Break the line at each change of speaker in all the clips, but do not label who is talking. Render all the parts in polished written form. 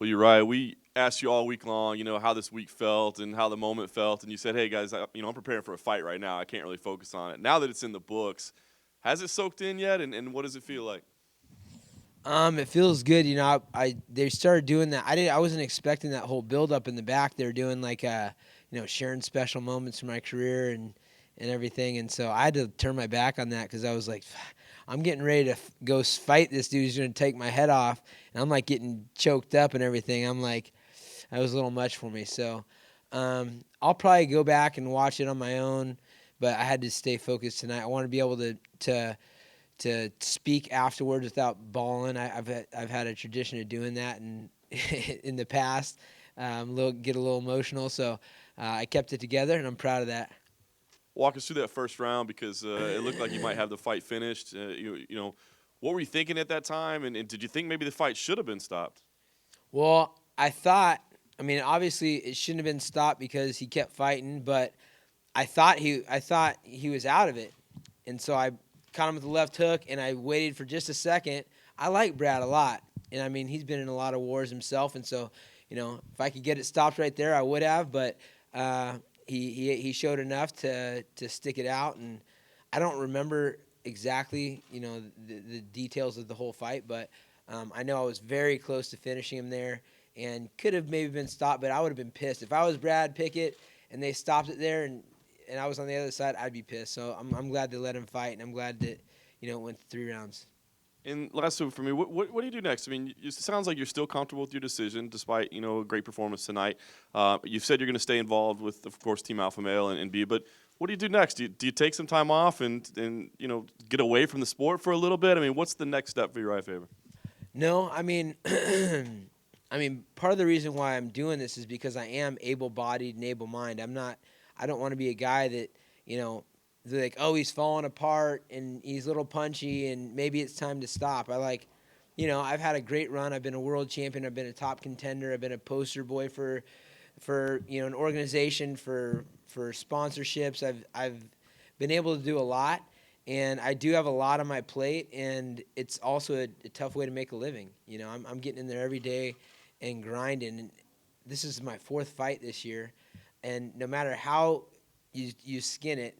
Well, you're right. We asked you all week long, how this week felt and how the moment felt, and you said, "Hey guys, I'm preparing for a fight right now. I can't really focus on it." Now that it's in the books, has it soaked in yet? And what does it feel like?
It feels good. They started doing that. I wasn't expecting that whole build up in the back. They're doing like sharing special moments from my career and everything. And so I had to turn my back on that because I was like, I'm getting ready to go fight this dude who's going to take my head off, and I'm like getting choked up and everything. I'm like, that was a little much for me. So I'll probably go back and watch it on my own, but I had to stay focused tonight. I want to be able to speak afterwards without bawling. I've had a tradition of doing that in the past. Get a little emotional, so I kept it together, and I'm proud of that.
Walk us through that first round because it looked like you might have the fight finished. What were you thinking at that time, and did you think maybe the fight should have been stopped?
Well, I thought. I mean, obviously, it shouldn't have been stopped because he kept fighting, but I thought he was out of it, and so I caught him with the left hook, and I waited for just a second. I like Brad a lot, and I mean he's been in a lot of wars himself, and so if I could get it stopped right there, I would have. But he showed enough to stick it out, and I don't remember exactly the details of the whole fight, but I know I was very close to finishing him there, and could have maybe been stopped, but I would have been pissed if I was Brad Pickett and they stopped it there and I was on the other side. I'd be pissed. So I'm glad they let him fight, and I'm glad that it went 3 rounds.
And last one for me, what do you do next? I mean, it sounds like you're still comfortable with your decision, despite a great performance tonight. You've said you're going to stay involved with, of course, Team Alpha Male and B. But what do you do next? Do you take some time off and get away from the sport for a little bit? I mean, what's the next step for Uriah Faber?
No, I mean, I mean, part of the reason why I'm doing this is because I am able-bodied and able-minded. I'm not. I don't want to be a guy that they're like, oh, he's falling apart and he's a little punchy and maybe it's time to stop. I've had a great run. I've been a world champion. I've been a top contender. I've been a poster boy for an organization for sponsorships. I've been able to do a lot, and I do have a lot on my plate, and it's also a tough way to make a living. I'm getting in there every day and grinding. And this is my fourth fight this year, and no matter how you skin it,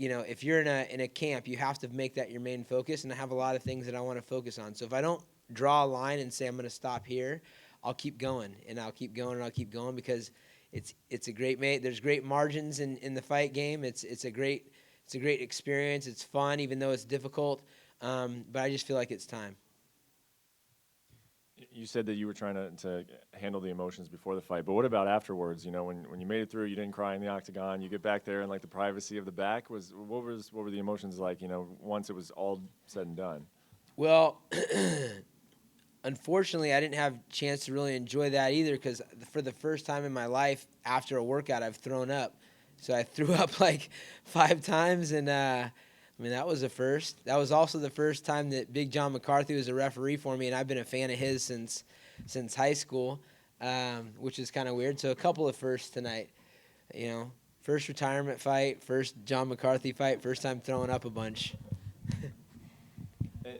if you're in a camp, you have to make that your main focus. And I have a lot of things that I want to focus on. So if I don't draw a line and say I'm going to stop here, I'll keep going, and I'll keep going, and I'll keep going because it's a great mate. There's great margins in the fight game. It's a great experience. It's fun, even though it's difficult. But I just feel like it's time.
You said that you were trying to handle the emotions before the fight, but what about afterwards? When you made it through, you didn't cry in the octagon. You get back there in like the privacy of the back. What were the emotions like? Once it was all said and done.
Well, unfortunately, I didn't have a chance to really enjoy that either because for the first time in my life, after a workout, I've thrown up. So I threw up like 5 times, and I mean, that was a first. That was also the first time that Big John McCarthy was a referee for me, and I've been a fan of his since high school, which is kind of weird. So a couple of firsts tonight. First retirement fight, first John McCarthy fight, first time throwing up a bunch.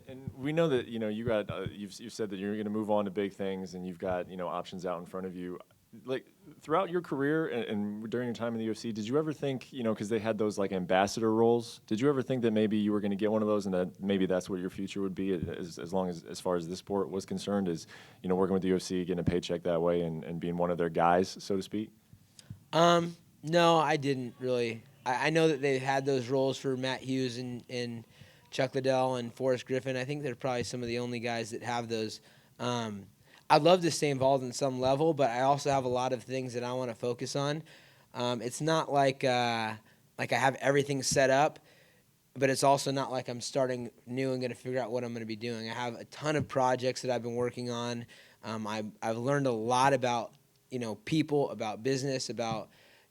And we know that you've said that you're going to move on to big things, and you've got options out in front of you. Like throughout your career and during your time in the UFC, did you ever think, because they had those like ambassador roles, did you ever think that maybe you were going to get one of those and that maybe that's what your future would be as long as far as this sport was concerned, is working with the UFC, getting a paycheck that way and being one of their guys, so to speak?
No, I didn't really. I know that they had those roles for Matt Hughes and Chuck Liddell and Forrest Griffin. I think they're probably some of the only guys that have those. I'd love to stay involved in some level, but I also have a lot of things that I want to focus on. It's not like I have everything set up, but it's also not like I'm starting new and going to figure out what I'm going to be doing. I have a ton of projects that I've been working on. I've learned a lot about people, about business, about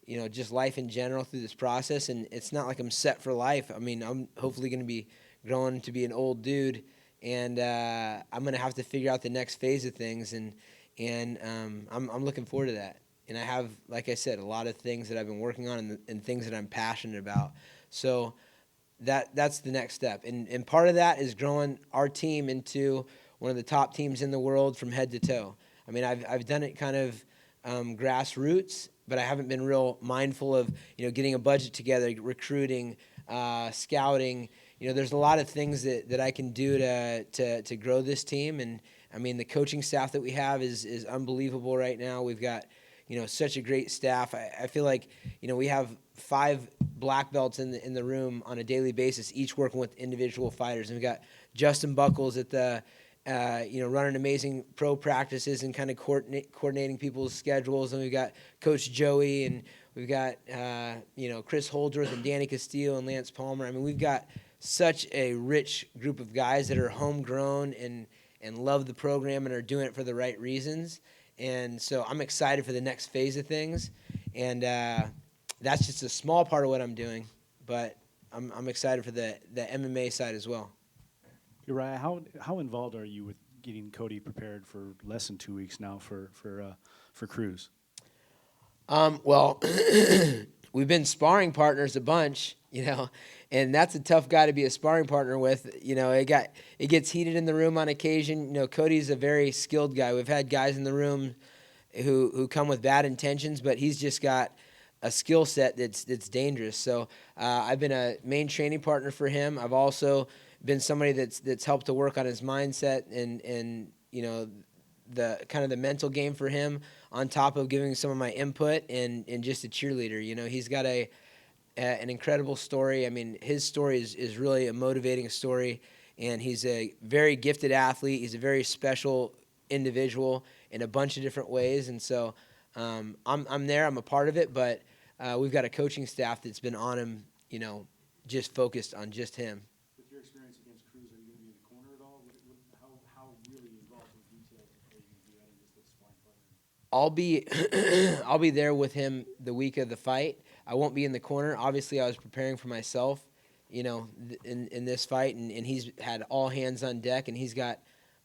just life in general through this process, and it's not like I'm set for life. I mean, I'm hopefully going to be growing to be an old dude, and I'm going to have to figure out the next phase of things, and I'm looking forward to that. And I have, like I said, a lot of things that I've been working on and things that I'm passionate about. So that's the next step. And part of that is growing our team into one of the top teams in the world from head to toe. I mean, I've done it kind of grassroots, but I haven't been real mindful of, getting a budget together, recruiting, scouting. There's a lot of things that I can do to grow this team. And I mean, the coaching staff that we have is unbelievable right now. We've got, such a great staff. I feel like, we have 5 black belts in the room on a daily basis, each working with individual fighters. And we've got Justin Buckles at the, running amazing pro practices and kind of coordinating people's schedules. And we've got Coach Joey, and we've got, Chris Holdworth and Danny Castillo and Lance Palmer. I mean, we've got such a rich group of guys that are homegrown and love the program and are doing it for the right reasons. And so I'm excited for the next phase of things. And that's just a small part of what I'm doing, but I'm excited for the MMA side as well.
Urijah, how involved are you with getting Cody prepared for less than 2 weeks now for Cruz?
Well, we've been sparring partners a bunch, and that's a tough guy to be a sparring partner with. It gets heated in the room on occasion. Cody's a very skilled guy. We've had guys in the room who come with bad intentions, but he's just got a skill set that's dangerous. So I've been a main training partner for him. I've also been somebody that's helped to work on his mindset and the kind of the mental game for him, on top of giving some of my input and just a cheerleader. He's got an incredible story. I mean, his story is really a motivating story, and he's a very gifted athlete. He's a very special individual in a bunch of different ways, and so I'm there. I'm a part of it, but we've got a coaching staff that's been on him, just focused on just him.
With your experience against Cruz, are you going to be in the corner at all? How really involved in details are you going to be as the sparring partner?
I'll be there with him the week of the fight. I won't be in the corner. Obviously, I was preparing for myself, in this fight, and he's had all hands on deck, and he's got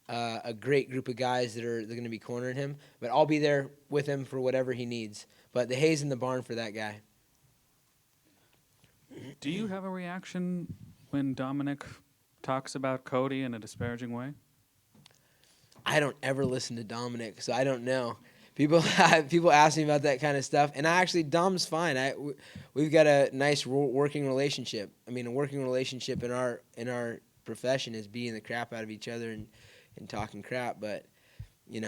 a great group of guys that are going to be cornering him. But I'll be there with him for whatever he needs. But the hay's in the barn for that guy.
Do you have a reaction when Dominick talks about Cody in a disparaging way?
I don't ever listen to Dominick, so I don't know. People ask me about that kind of stuff, and Dom's fine. We've got a nice working relationship. I mean, a working relationship in our profession is beating the crap out of each other and talking crap. But it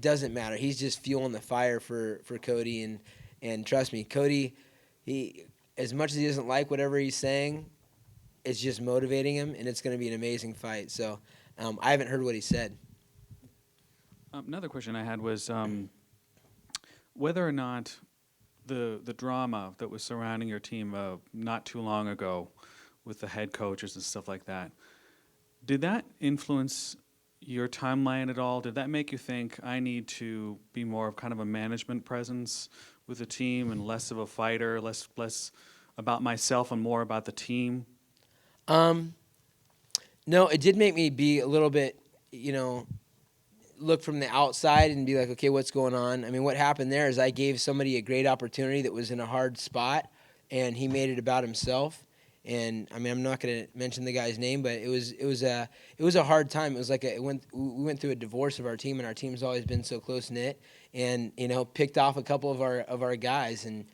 doesn't matter. He's just fueling the fire for Cody, and trust me, Cody, he, as much as he doesn't like whatever he's saying, it's just motivating him, and it's going to be an amazing fight. So I haven't heard what he said.
Another question I had was whether or not the drama that was surrounding your team not too long ago with the head coaches and stuff like that, did that influence your timeline at all? Did that make you think I need to be more of kind of a management presence with the team and less of a fighter, less about myself and more about the team?
No, it did make me be a little bit, look from the outside and be like, okay, what's going on? I mean, what happened there is I gave somebody a great opportunity that was in a hard spot, and he made it about himself. And I mean, I'm not going to mention the guy's name, but it was a hard time. It was like we went through a divorce of our team, and our team's always been so close knit, and picked off a couple of our guys, and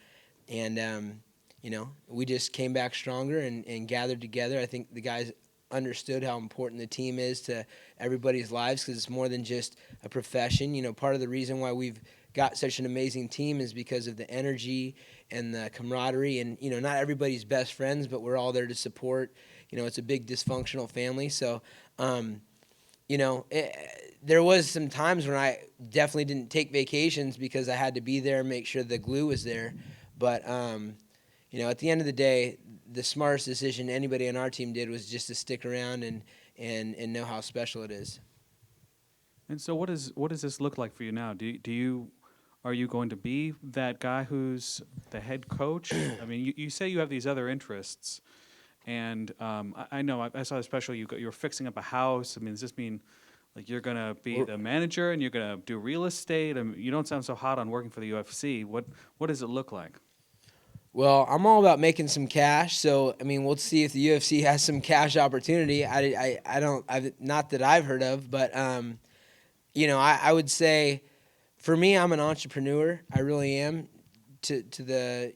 we just came back stronger and gathered together. I think the guys understood how important the team is to everybody's lives, because it's more than just a profession. Part of the reason why we've got such an amazing team is because of the energy and the camaraderie, and not everybody's best friends, but we're all there to support. It's a big dysfunctional family, so there was some times when I definitely didn't take vacations because I had to be there and make sure the glue was there. But at the end of the day, the smartest decision anybody on our team did was just to stick around and know how special it is.
And so what does this look like for you now? Are you going to be that guy who's the head coach? I mean, you say you have these other interests, and I know I saw especially you're fixing up a house. I mean, does this mean like you're going to be the manager and you're going to do real estate? I mean, you don't sound so hot on working for the UFC. What does it look like?
Well, I'm all about making some cash. So, I mean, we'll see if the UFC has some cash opportunity. Not that I've heard of, but, I would say for me, I'm an entrepreneur. I really am through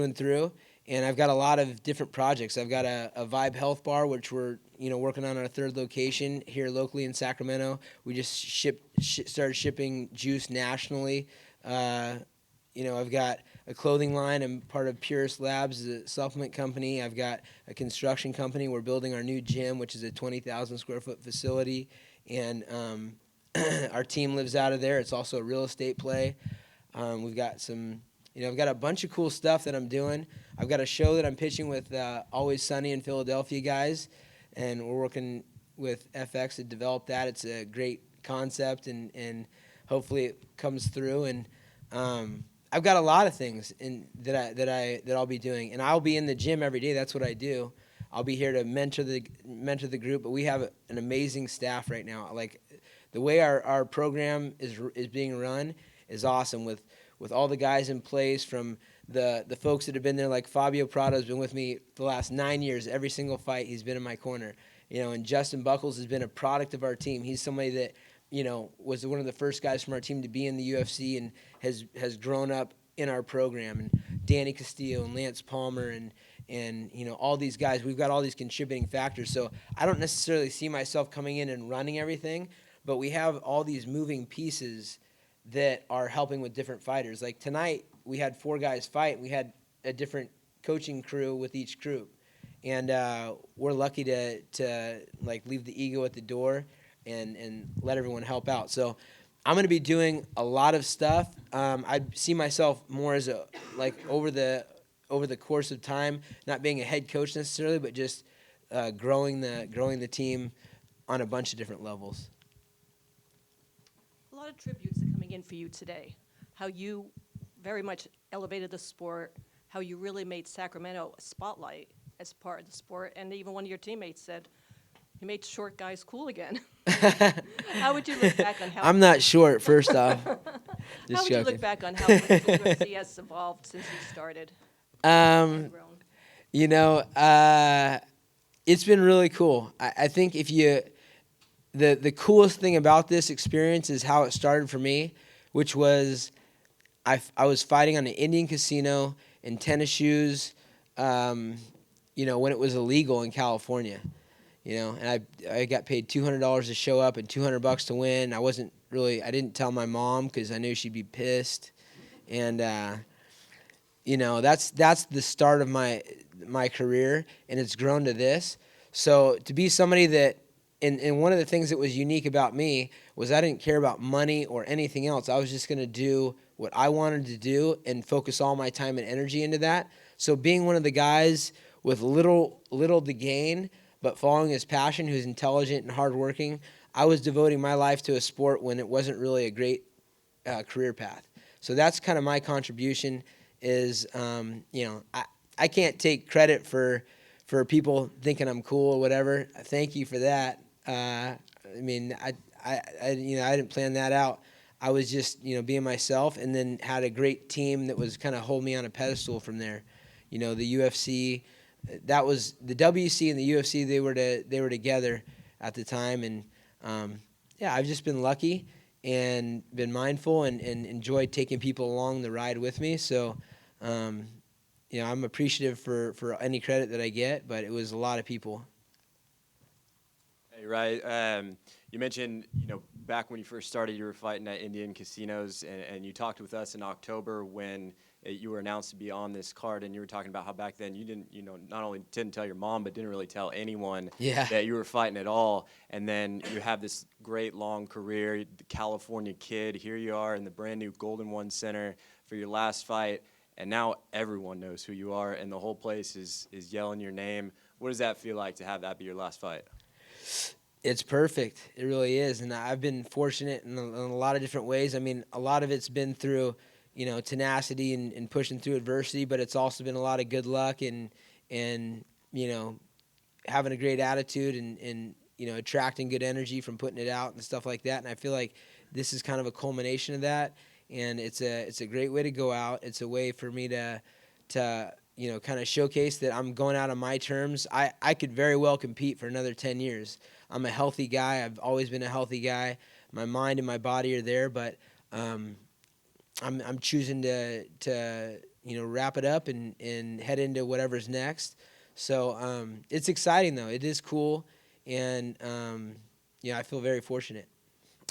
and through. And I've got a lot of different projects. I've got a Vibe Health Bar, which we're, working on our third location here locally in Sacramento. We just started shipping juice nationally. I've got a clothing line. I'm part of Purist Labs, a supplement company. I've got a construction company. We're building our new gym, which is a 20,000 square foot facility. And our team lives out of there. It's also a real estate play. We've got some, I've got a bunch of cool stuff that I'm doing. I've got a show that I'm pitching with Always Sunny in Philadelphia guys, and we're working with FX to develop that. It's a great concept, and hopefully it comes through. And I've got a lot of things that I'll be doing, and I'll be in the gym every day. That's what I do. I'll be here to mentor the group, but we have an amazing staff right now. Like the way our program is being run is awesome with all the guys in place, from the folks that have been there, like Fabio Prado's been with me for the last 9 years. Every single fight he's been in my corner. And Justin Buckles has been a product of our team. He's somebody that, was one of the first guys from our team to be in the UFC and has grown up in our program. And Danny Castillo and Lance Palmer and all these guys. We've got all these contributing factors. So I don't necessarily see myself coming in and running everything, but we have all these moving pieces that are helping with different fighters. Like tonight, we had 4 guys fight. We had a different coaching crew with each group. And we're lucky to leave the ego at the door and let everyone help out. So I'm going to be doing a lot of stuff. I see myself more as over the course of time, not being a head coach necessarily, but just growing the team on a bunch of different levels.
A lot of tributes are coming in for you today. How you very much elevated the sport, how you really made Sacramento a spotlight as part of the sport, and even one of your teammates said, you made short guys cool again. How would you look back on how...
I'm not short, first off.
How
Just
would you
joking.
look back on how much the UFC has evolved since you started?
It's been really cool. I think the coolest thing about this experience is how it started for me, which was I was fighting on an Indian casino in tennis shoes, when it was illegal in California, and I got paid $200 to show up and $200 to win. I didn't tell my mom because I knew she'd be pissed, and that's the start of my career, and it's grown to this. So to be somebody that, and one of the things that was unique about me was I didn't care about money or anything else. I was just going to do what I wanted to do and focus all my time and energy into that. So being one of the guys with little to gain, but following his passion, who's intelligent and hardworking, I was devoting my life to a sport when it wasn't really a great career path. So that's kind of my contribution is, I can't take credit for people thinking I'm cool or whatever. Thank you for that. I didn't plan that out. I was just, being myself, and then had a great team that was kind of hold me on a pedestal from there. The UFC, that was the WC and the UFC. They were together at the time, and I've just been lucky and been mindful and enjoyed taking people along the ride with me. So, I'm appreciative for any credit that I get, but it was a lot of people.
Hey, right. You mentioned, back when you first started, you were fighting at Indian casinos, and you talked with us in October when you were announced to be on this card, and you were talking about how back then you didn't, not only didn't tell your mom, but didn't really tell anyone that you were fighting at all. And then you have this great long career, the California kid. Here you are in the brand new Golden One Center for your last fight, and now everyone knows who you are, and the whole place is yelling your name. What does that feel like to have that be your last fight?
It's perfect. It really is. And I've been fortunate in a lot of different ways. I mean, a lot of it's been through, tenacity and pushing through adversity, but it's also been a lot of good luck and having a great attitude and attracting good energy from putting it out and stuff like that. And I feel like this is kind of a culmination of that. and it's a great way to go out. It's a way for me to kind of showcase that I'm going out on my terms. I could very well compete for another 10 years. I'm a healthy guy. I've always been a healthy guy. My mind and my body are there, but I'm choosing to wrap it up and head into whatever's next. So it's exciting though. It is cool, and I feel very fortunate.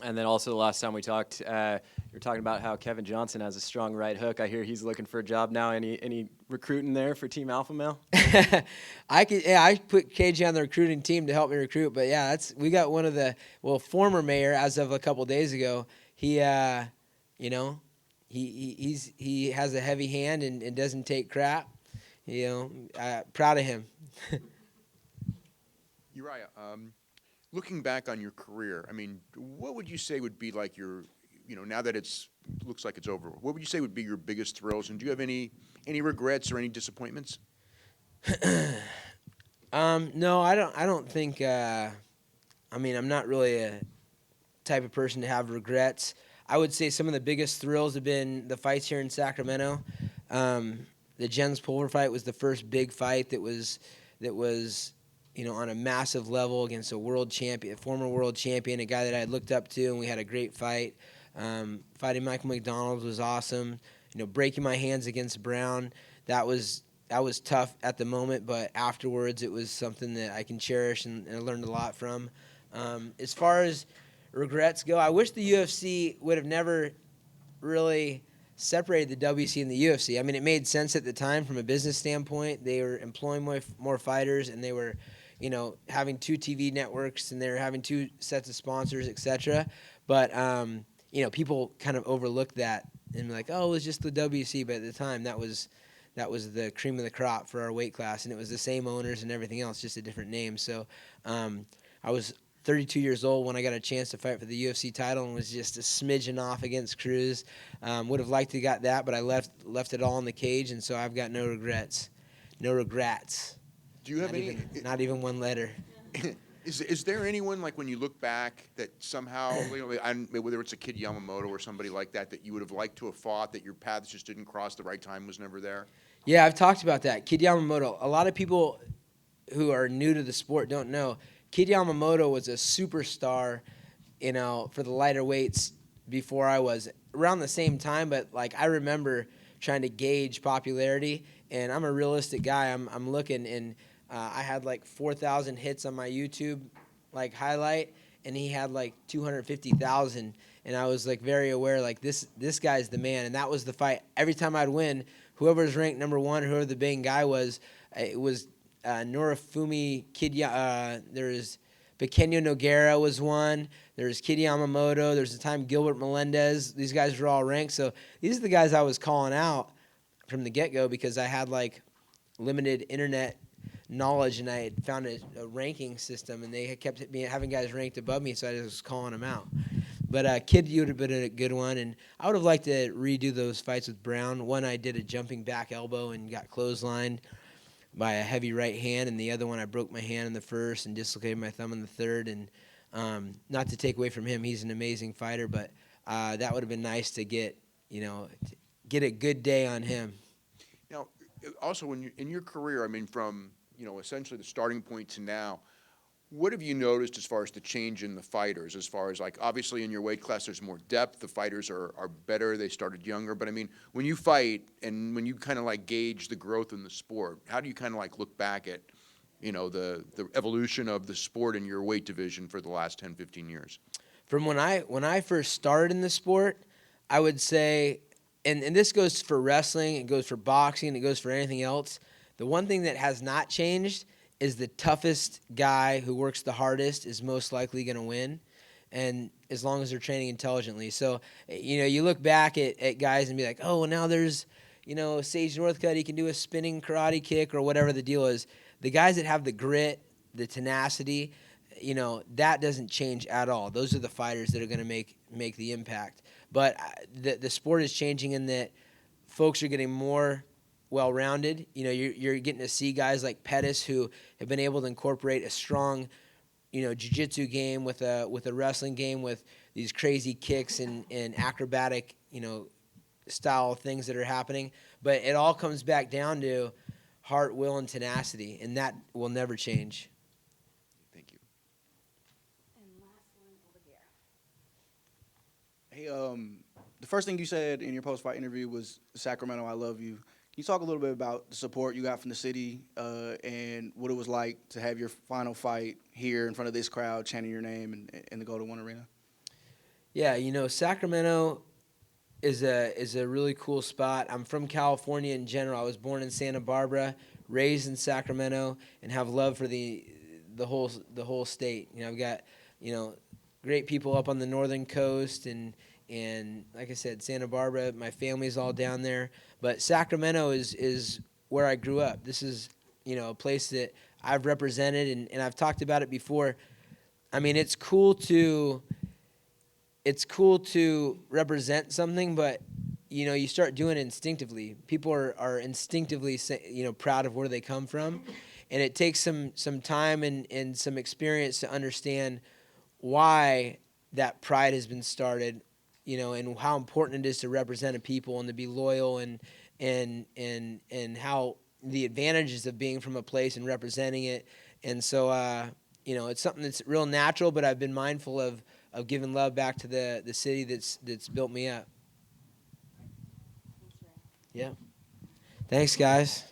And then also the last time we talked, you were talking about how Kevin Johnson has a strong right hook. I hear he's looking for a job now. Any recruiting there for Team Alpha Male?
I put KJ on the recruiting team to help me recruit, but yeah, we got one of the former mayor as of a couple days ago. He he has a heavy hand and doesn't take crap. Proud of him.
Urijah, looking back on your career, I mean, what would you say would be like your, now that looks like it's over, what would you say would be your biggest thrills? And do you have any regrets or any disappointments?
No, I don't think. I'm not really a type of person to have regrets. I would say some of the biggest thrills have been the fights here in Sacramento. The Jens Pulver fight was the first big fight that was on a massive level against a former world champion, a guy that I had looked up to, and we had a great fight. Fighting Michael McDonald was awesome. Breaking my hands against Brown, that was tough at the moment, but afterwards it was something that I can cherish and I learned a lot from. As far as regrets go, I wish the UFC would have never really separated the WC and the UFC. I mean, it made sense at the time from a business standpoint. They were employing more fighters, and they were, having 2 TV networks, and they were having 2 sets of sponsors, etc. But people kind of overlooked that and were like, oh, it was just the WC. But at the time, that was the cream of the crop for our weight class, and it was the same owners and everything else, just a different name. So I was 32 years old when I got a chance to fight for the UFC title, and was just a smidgen off against Cruz. Would have liked to got that, but I left it all in the cage, and so I've got no regrets. No regrets.
Do you have
Not even one letter.
Is there anyone, like, when you look back that somehow, whether it's a Kid Yamamoto or somebody like that you would have liked to have fought, that your paths just didn't cross, the right time was never there?
Yeah, I've talked about that. Kid Yamamoto. A lot of people who are new to the sport don't know. Kid Yamamoto was a superstar, for the lighter weights before I was. Around the same time, but I remember trying to gauge popularity, and I'm a realistic guy. I'm looking, and I had 4,000 hits on my YouTube highlight, and he had 250,000, and I was very aware this guy's the man, and that was the fight. Every time I'd win, whoever was ranked number 1, whoever the big guy was, it was Norifumi Kid. There's Pequeño Nogueira was one. There's Kid Yamamoto. There's the time Gilbert Melendez. These guys were all ranked. So these are the guys I was calling out from the get-go because I had limited internet knowledge, and I had found a ranking system, and they had kept having guys ranked above me, so I just was calling them out. But Kid would have been a good one, and I would have liked to redo those fights with Brown. One, I did a jumping back elbow and got clotheslined by a heavy right hand, and the other one I broke my hand in the first and dislocated my thumb in the third. And not to take away from him, he's an amazing fighter, but that would have been nice to get a good day on him.
Now, also in your career, from essentially the starting point to now, what have you noticed as far as the change in the fighters? As far as obviously in your weight class, there's more depth. The fighters are better. They started younger. But when you fight and when you kind of gauge the growth in the sport, how do you kind of look back at, the evolution of the sport in your weight division for the last 10, 15 years?
From when I first started in the sport, I would say, and this goes for wrestling, it goes for boxing, it goes for anything else. The one thing that has not changed is the toughest guy who works the hardest is most likely going to win, and as long as they're training intelligently. So, you look back at guys and be like, oh, well, now there's, Sage Northcutt, he can do a spinning karate kick or whatever the deal is. The guys that have the grit, the tenacity, that doesn't change at all. Those are the fighters that are going to make the impact. But the sport is changing in that folks are getting more well-rounded. You're getting to see guys like Pettis who have been able to incorporate a strong jiu-jitsu game with a wrestling game with these crazy kicks and acrobatic, style things that are happening. But it all comes back down to heart, will, and tenacity, and that will never change.
Thank you.
And last one over here. Hey, the first thing you said in your post-fight interview was Sacramento, I love you. Can you talk a little bit about the support you got from the city and what it was like to have your final fight here in front of this crowd chanting your name in the Go to One Arena?
Yeah, Sacramento is a really cool spot. I'm from California in general. I was born in Santa Barbara, raised in Sacramento, and have love for the whole state. I've got great people up on the northern coast and like I said, Santa Barbara. My family's all down there, but Sacramento is where I grew up. This is a place that I've represented, and I've talked about it before. I mean, it's cool to represent something, but you start doing it instinctively. People are instinctively proud of where they come from, and it takes some time and some experience to understand why that pride has been started, and how important it is to represent a people and to be loyal and how the advantages of being from a place and representing it. And so it's something that's real natural, but I've been mindful of giving love back to the city that's built me up. Yeah. Thanks, guys.